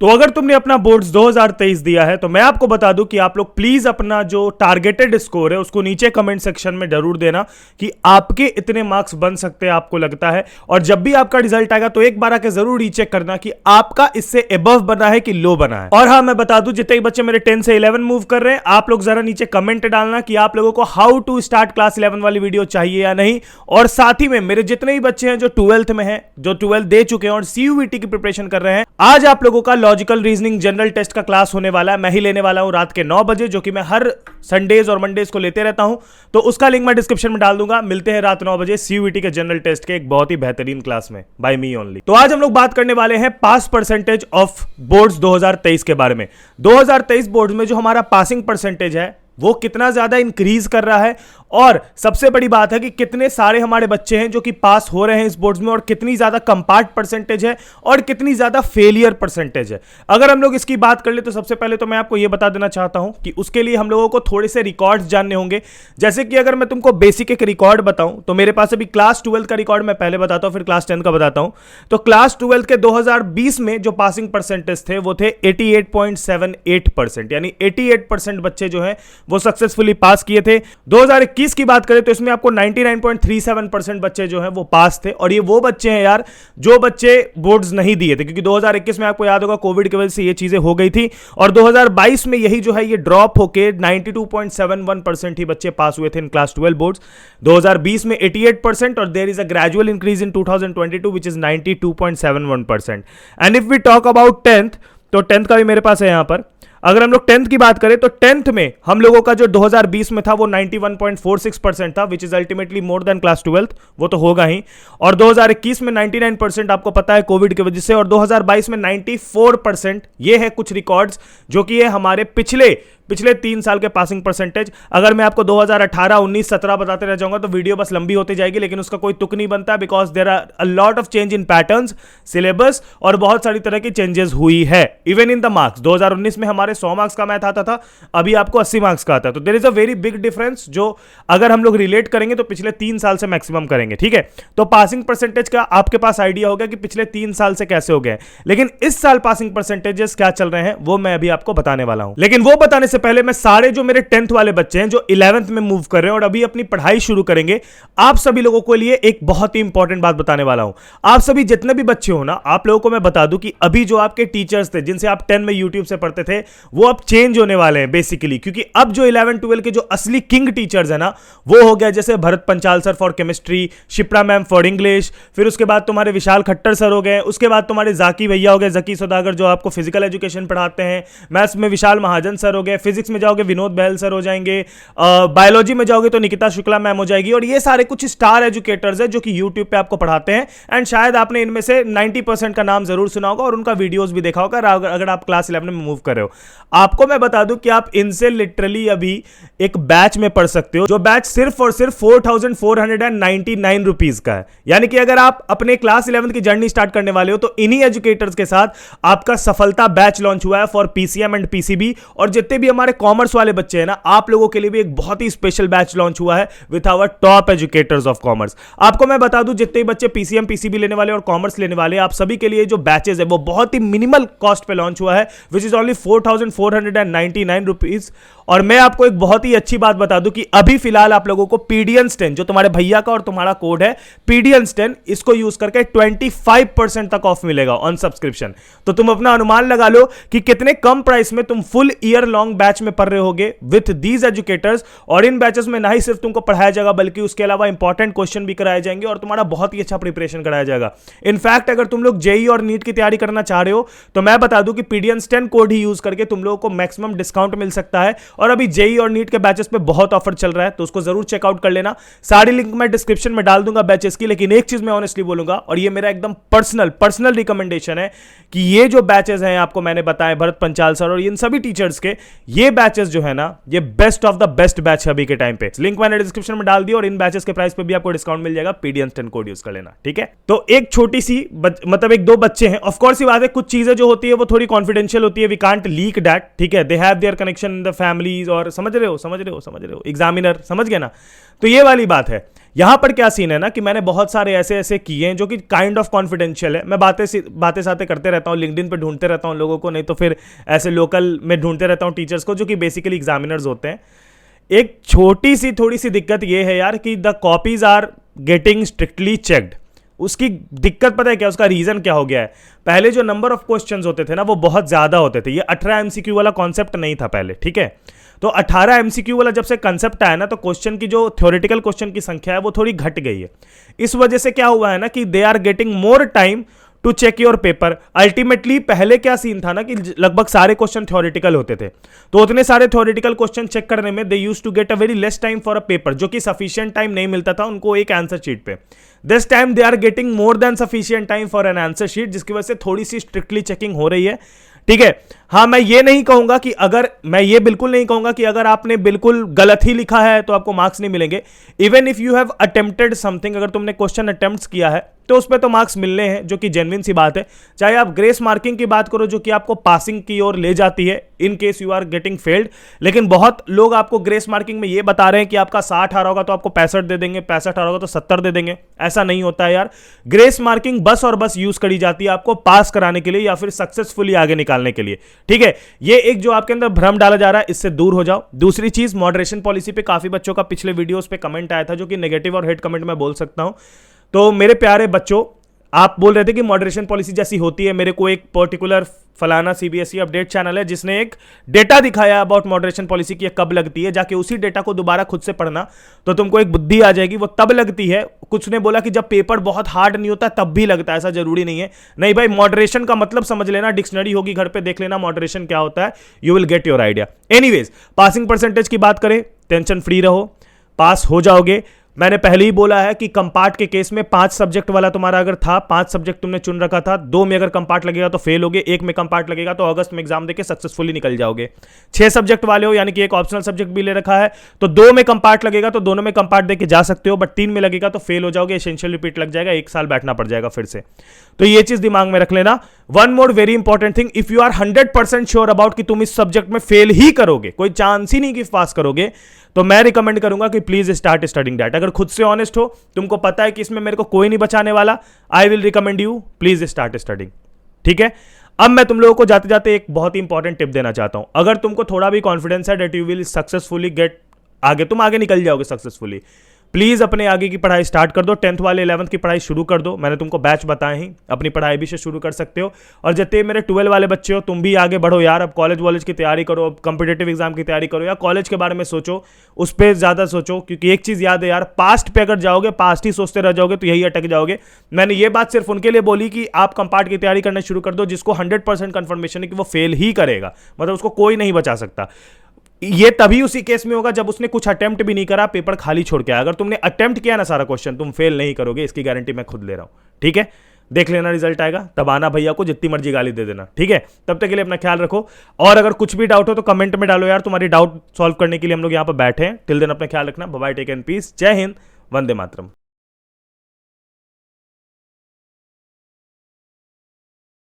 तो अगर तुमने अपना बोर्ड्स 2023 दिया है तो मैं आपको बता दूं कि आप लोग प्लीज अपना जो टारगेटेड स्कोर है उसको नीचे कमेंट सेक्शन में जरूर देना कि आपके इतने मार्क्स बन सकते हैं आपको लगता है। और जब भी आपका रिजल्ट आएगा तो एक बार आके जरूर रीचेक करना कि आपका इससे अबव बना है कि लो बना है। और हाँ, मैं बता दूं जितने बच्चे मेरे 10 से 11 मूव कर रहे हैं, आप लोग जरा नीचे कमेंट डालना कि आप लोगों को हाउ टू स्टार्ट क्लास 11 वाली वीडियो चाहिए या नहीं। और साथ ही में मेरे जितने भी बच्चे हैं जो 12th में हैं, जो 12th दे चुके हैं और CUET की प्रिपरेशन कर रहे हैं, आज आप लोगों का लॉजिकल रीजनिंग जनरल टेस्ट का क्लास होने वाला है। मैं ही लेने वाला हूं रात के 9 बजे, जो कि मैं हर संडेज और मंडेज को लेते रहता हूं। तो उसका लिंक मैं डिस्क्रिप्शन में डाल दूंगा। मिलते हैं रात 9 बजे CUET के जनरल टेस्ट के एक बहुत ही बेहतरीन क्लास में, बाय मी ओनली। तो आज हम लोग बात करने वाले हैं पास परसेंटेज ऑफ बोर्ड्स 2023 के बारे में। 2023 बोर्ड्स में जो हमारा पासिंग परसेंटेज है वो कितना ज्यादा इंक्रीज कर रहा है, और सबसे बड़ी बात है कि कितने सारे हमारे बच्चे हैं जो कि पास हो रहे हैं इस बोर्ड्स में, और कितनी ज्यादा कंपार्ट परसेंटेज है और कितनी ज्यादा फेलियर परसेंटेज है। अगर हम लोग इसकी बात कर ले तो सबसे पहले तो मैं आपको यह बता देना चाहता हूं कि उसके लिए हम लोगों को थोड़े से रिकॉर्ड्स जानने होंगे। जैसे कि अगर मैं तुमको बेसिक एक रिकॉर्ड बताऊं तो मेरे पास अभी क्लास 12 का रिकॉर्ड मैं पहले बताता हूं, फिर क्लास 10 का बताता हूं। तो क्लास 12 के 2020 में जो पासिंग परसेंटेज थे वो थे 88.78%, यानी 88% बच्चे जो है वो सक्सेसफुली पास किए थे। 2021 की बात करें तो इसमें आपको 99.37% बच्चे जो हैं वो पास थे, और ये वो बच्चे हैं यार जो बच्चे बोर्ड्स नहीं दिए थे, क्योंकि 2021 में आपको याद होगा कोविड की वजह से ये चीजें हो गई थी, और 2022 में यही जो है ये ड्रॉप होके 92.71% ही बच्चे पास हुए थे इन क्लास 12 बोर्ड्स। 2020 में 88%, और there is a gradual increase in 2022 which is 92.71%। And if we talk about 10th, तो 10th का भी मेरे पास है यहां पर। अगर हम लोग 10th की बात करें तो 10th में हम लोगों का जो 2020 में था वो 91.46% था, which is ultimately more than class 12th, वो तो होगा ही। और 2021 में 99% आपको पता है कोविड की वजह से, और 2022 में 94%। ये है कुछ रिकॉर्ड्स जो कि ये हमारे पिछले 3 साल के पासिंग परसेंटेज। अगर मैं आपको 2018, 19, 17 बताते रह जाऊंगा तो वीडियो बस लंबी होती जाएगी, लेकिन उसका कोई तुक नहीं बनता, because there are a lot of change in patterns, syllabus, और बहुत सारी तरह की चेंजेस हुई है। इवन इन द मार्क्स 2019 में हमारे 100 मार्क्स का मैथ आता था, अभी आपको 80 मार्क्स का आता है। तो there is a very big difference, जो अगर हम लोग रिलेट करेंगे तो पिछले 3 साल से मैक्सिमम करेंगे, ठीक है। तो पासिंग परसेंटेज का आपके पास आइडिया होगा कि पिछले 3 साल से कैसे हो गए, लेकिन इस साल पासिंग परसेंटेजेस क्या चल रहे हैं वो मैं अभी आपको बताने वाला हूं। लेकिन वो बताने से पहले मैं सारे जो मेरे 10th वाले बच्चे हैं जो 11th में मूव कर रहे हैं और अभी अपनी पढ़ाई शुरू करेंगे, आप सभी लोगों के लिए एक बहुत ही इंपॉर्टेंट बात बताने वाला हूं। आप सभी जितने भी बच्चे हो ना, आप लोगों को मैं बता दूं कि अभी जो आपके टीचर्स थे जिनसे आप 10 में यूट्यूब से पढ़ते थे, वो अब चेंज होने वाले हैं बेसिकली, क्योंकि अब जो 11 12 के जो असली किंग टीचर्स है ना, वो हो गया जैसे Bharat Panchal sir for chemistry, Shipra ma'am for English, फिर उसके बाद तुम्हारे विशाल खट्टर सर हो गए, उसके बाद तुम्हारे जाकी भैया हो गए, जकी सौदागर जो आपको फिजिकल एजुकेशन पढ़ाते हैं, मैथ्स में विशाल महाजन सर हो गए, फिजिक्स में जाओगे विनोद बहल सर हो जाएंगे, बायोलॉजी में जाओगे तो निकिता शुक्ला मैम हो जाएगी। और ये सारे कुछ स्टार एजुकेटर्स हैं जो कि यूट्यूब पे आपको पढ़ाते हैं, एंड शायद आपने इनमें से 90% का नाम जरूर सुना होगा और उनका वीडियोस भी देखा होगा अगर आप क्लास 11 में मूव कर रहे हो। आपको मैं बता दूं कि आप इनसे लिटरली अभी एक बैच में पढ़ सकते हो, जो बैच सिर्फ और सिर्फ 4499 रुपीज का है। यानी कि अगर आप अपने क्लास 11 की जर्नी स्टार्ट करने वाले हो तो इन्हीं एजुकेटर्स के साथ आपका सफलता बैच लॉन्च हुआ है फॉर PCM एंड PCB। और जितने भी हमारे कॉमर्स वाले बच्चे हैं ना, आप लोगों के लिए भी एक बहुत ही स्पेशल बैच लॉन्च हुआ है with our top educators of commerce. आपको मैं बता दूं जितने बच्चे PCM PCB लेने वाले और कॉमर्स लेने वाले, आप सभी के लिए जो बैचेस है वो बहुत ही मिनिमल कॉस्ट पे लॉन्च हुआ है, विच इज ओनली 4499 रुपीज। और मैं आपको एक बहुत ही अच्छी बात बता दूं कि अभी फिलहाल आप लोगों को PDNS 10, जो तुम्हारे भैया का और तुम्हारा कोड है PDNS 10, इसको यूज करके 25% तक ऑफ मिलेगा ऑन सब्सक्रिप्शन। तो तुम अपना अनुमान लगा लो कि कितने कम प्राइस में तुम फुल ईयर लॉन्ग बैच में पढ़ रहे होगे विथ दीज एजुकेटर्स। और इन बैचेस में ना ही सिर्फ तुमको पढ़ाया जाएगा बल्कि उसके अलावा इंपॉर्टेंट क्वेश्चन भी कराए जाएंगे और तुम्हारा बहुत ही अच्छा प्रिपरेशन कराया जाएगा। इनफैक्ट अगर तुम लोग JEE और नीट की तैयारी करना चाह रहे हो तो मैं बता दूं कि PDNS 10 कोड ही यूज करके तुम लोगों को मैक्सिमम डिस्काउंट मिल सकता है। और अभी JEE और नीट के बैचेस पे बहुत ऑफर चल रहा है, तो उसको जरूर चेकआउट कर लेना। सारी लिंक मैं डिस्क्रिप्शन में डाल दूंगा बैचेस की। लेकिन एक चीज मैं ऑनेस्टली बोलूंगा, और ये मेरा एकदम पर्सनल रिकमेंडेशन है, कि ये जो बैचेस हैं आपको मैंने बताया भरत पंचाल सर और इन सभी टीचर्स के, ये बैचेस जो है ना, ये best of the best batch है अभी के टाइम पे। लिंक मैंने डिस्क्रिप्शन में डाल दी, और इन बैचेस के प्राइस पे भी आपको डिस्काउंट मिल जाएगा। PDNS 10 कोड यूज कर लेना, ठीक है। तो एक छोटी सी मतलब एक दो बच्चे हैं, ऑफ कोर्स ये बात है, कुछ चीजें जो होती है वो थोड़ी कॉन्फिडेंशियल होती है, वी कांट लीक दैट, ठीक है। They have their connection in the families, और समझ रहे हो एग्जामिनर, समझ गए ना। तो ये वाली बात है। यहां पर क्या सीन है ना कि मैंने बहुत सारे ऐसे ऐसे किए हैं जो कि काइंड ऑफ कॉन्फिडेंशियल है। मैं बातें सातें करते रहता हूँ, लिंक्डइन पे ढूंढते रहता हूँ लोगों को, नहीं तो फिर ऐसे लोकल में ढूंढते रहता हूँ टीचर्स को जो कि बेसिकली एग्जामिनर्स होते हैं। एक छोटी सी थोड़ी सी दिक्कत ये है यार कि the copies are getting strictly checked. उसकी दिक्कत पता है क्या, उसका रीजन क्या हो गया है? पहले जो नंबर ऑफ क्वेश्चंस होते थे ना वो बहुत ज्यादा होते थे। ये 18 एमसीक्यू वाला कॉन्सेप्ट नहीं था पहले, ठीक है? तो 18 एमसीक्यू वाला जब से कंसेप्ट आया ना तो क्वेश्चन की जो थ्योरेटिकल क्वेश्चन की संख्या है वो थोड़ी घट गई है। इस वजह से क्या हुआ है ना कि they are getting more time to check your paper. Ultimately पहले क्या सीन था ना कि लगभग सारे क्वेश्चन थ्योरेटिकल होते थे, तो उतने सारे थ्योरेटिकल क्वेश्चन चेक करने में they used to get a very less time for a paper, जो कि सफिशिएंट टाइम नहीं मिलता था उनको एक आंसर शीट पे। This time they are getting more than sufficient time for an answer sheet, जिसकी वजह से थोड़ी सी स्ट्रिक्टली चेकिंग हो रही है, ठीक है? हाँ, मैं ये बिल्कुल नहीं कहूंगा कि अगर आपने बिल्कुल गलत ही लिखा है तो आपको मार्क्स नहीं मिलेंगे। Even if you have attempted something, अगर तुमने क्वेश्चन अटेम्प्ट्स किया है तो उस पर तो मार्क्स मिलने हैं, जो कि जेन्युइन सी बात है। चाहे आप ग्रेस मार्किंग की बात करो जो कि आपको पासिंग की ओर ले जाती है in case you are getting failed, लेकिन बहुत लोग आपको ग्रेस मार्किंग में ये बता रहे हैं कि आपका 60 आ रहा होगा तो आपको 65 दे देंगे, 65 आ रहा होगा तो 70 दे देंगे। ऐसा नहीं होता है यार। ग्रेस मार्किंग बस और बस यूज करी जाती है आपको पास कराने के लिए या फिर सक्सेसफुली आगे निकालने के लिए, ठीक है? ये एक जो आपके अंदर भ्रम डाला जा रहा है, इससे दूर हो जाओ। दूसरी चीज, मॉडरेशन पॉलिसी पे काफी बच्चों का पिछले वीडियोस पे कमेंट आया था, जो कि नेगेटिव और हेट कमेंट मैं बोल सकता हूं। तो मेरे प्यारे बच्चों, आप बोल रहे थे कि मॉडरेशन पॉलिसी जैसी होती है। मेरे को एक पर्टिकुलर फलाना सीबीएसई अपडेट चैनल है जिसने एक डेटा दिखाया अबाउट मॉडरेशन पॉलिसी की कब लगती है। जाके उसी डेटा को दोबारा खुद से पढ़ना तो तुमको एक बुद्धि आ जाएगी। वो तब लगती है, कुछ ने बोला कि जब पेपर बहुत हार्ड नहीं होता तब भी लगता है, ऐसा जरूरी नहीं है। नहीं भाई, मॉडरेशन का मतलब समझ लेना, डिक्शनरी होगी घर पे, देख लेना मॉडरेशन क्या होता है, you will get your idea. Anyways, passing percentage की बात करें, टेंशन फ्री रहो, पास हो जाओगे। मैंने पहले ही बोला है कि कंपार्ट के केस में 5 सब्जेक्ट वाला तुम्हारा अगर था, 5 सब्जेक्ट तुमने चुन रखा था, 2 में अगर कंपार्ट लगेगा तो फेल होगे, 1 में कंपार्ट लगेगा तो अगस्त में एग्जाम देके सक्सेसफुली निकल जाओगे। 6 सब्जेक्ट वाले हो, यानी कि एक ऑप्शनल सब्जेक्ट भी ले रखा है, तो 2 में कंपार्ट लगेगा तो दोनों में कंपार्ट देके जा सकते हो, बट 3 में लगेगा तो फेल हो जाओगे, एसेंशियल रिपीट लग जाएगा, 1 साल बैठना पड़ जाएगा फिर से। तो ये चीज दिमाग में रख लेना। One more very important thing, if you are 100% sure about कि तुम इस सब्जेक्ट में फेल ही करोगे, कोई चांस ही नहीं कि पास करोगे, तो मैं रिकमेंड करूंगा कि प्लीज स्टार्ट स्टडिंग दैट। अगर खुद से ऑनेस्ट हो, तुमको पता है कि इसमें मेरे को कोई नहीं बचाने वाला, I will recommend you please start studying, ठीक है? अब मैं तुम लोगों को जाते जाते एक बहुत ही इंपॉर्टेंट टिप देना चाहता हूं। अगर तुमको थोड़ा भी कॉन्फिडेंस है that you will successfully get आगे, तुम आगे निकल जाओगे सक्सेसफुली, प्लीज अपने आगे की पढ़ाई स्टार्ट कर दो। 10th वाले 11th की पढ़ाई शुरू कर दो। मैंने तुमको बैच बताए ही, अपनी पढ़ाई भी से शुरू कर सकते हो। और जितने मेरे 12 वाले बच्चे हो, तुम भी आगे बढ़ो यार। अब कॉलेज वॉलेज की तैयारी करो, अब कॉम्पिटेटिव एग्जाम की तैयारी करो, या कॉलेज के बारे में सोचो, उस पर ज्यादा सोचो। क्योंकि एक चीज याद है यार, पास्ट पे अगर जाओगे, पास्ट ही सोचते रह जाओगे तो यही अटक जाओगे। मैंने ये बात सिर्फ उनके लिए बोली कि आप कंपार्ट की तैयारी करना शुरू कर दो जिसको 100% कंफर्मेशन है कि वो फेल ही करेगा, मतलब उसको कोई नहीं बचा सकता। ये तभी उसी केस में होगा जब उसने कुछ अटेम्प्ट भी नहीं करा, पेपर खाली छोड़ के आया। अगर तुमने अटेम्प्ट किया ना सारा क्वेश्चन, तुम फेल नहीं करोगे, इसकी गारंटी मैं खुद ले रहा हूं, ठीक है? देख लेना, रिजल्ट आएगा तब आना, भैया को जितनी मर्जी गाली दे देना, ठीक है? तब तक के लिए अपना ख्याल रखो। और अगर कुछ भी डाउट हो तो कमेंट में डालो यार, तुम्हारी डाउट सॉल्व करने के लिए हम लोग यहां पर बैठे हैं। टिल देन अपना ख्याल रखना। Bye bye, take and peace. जय हिंद, वंदे मातरम।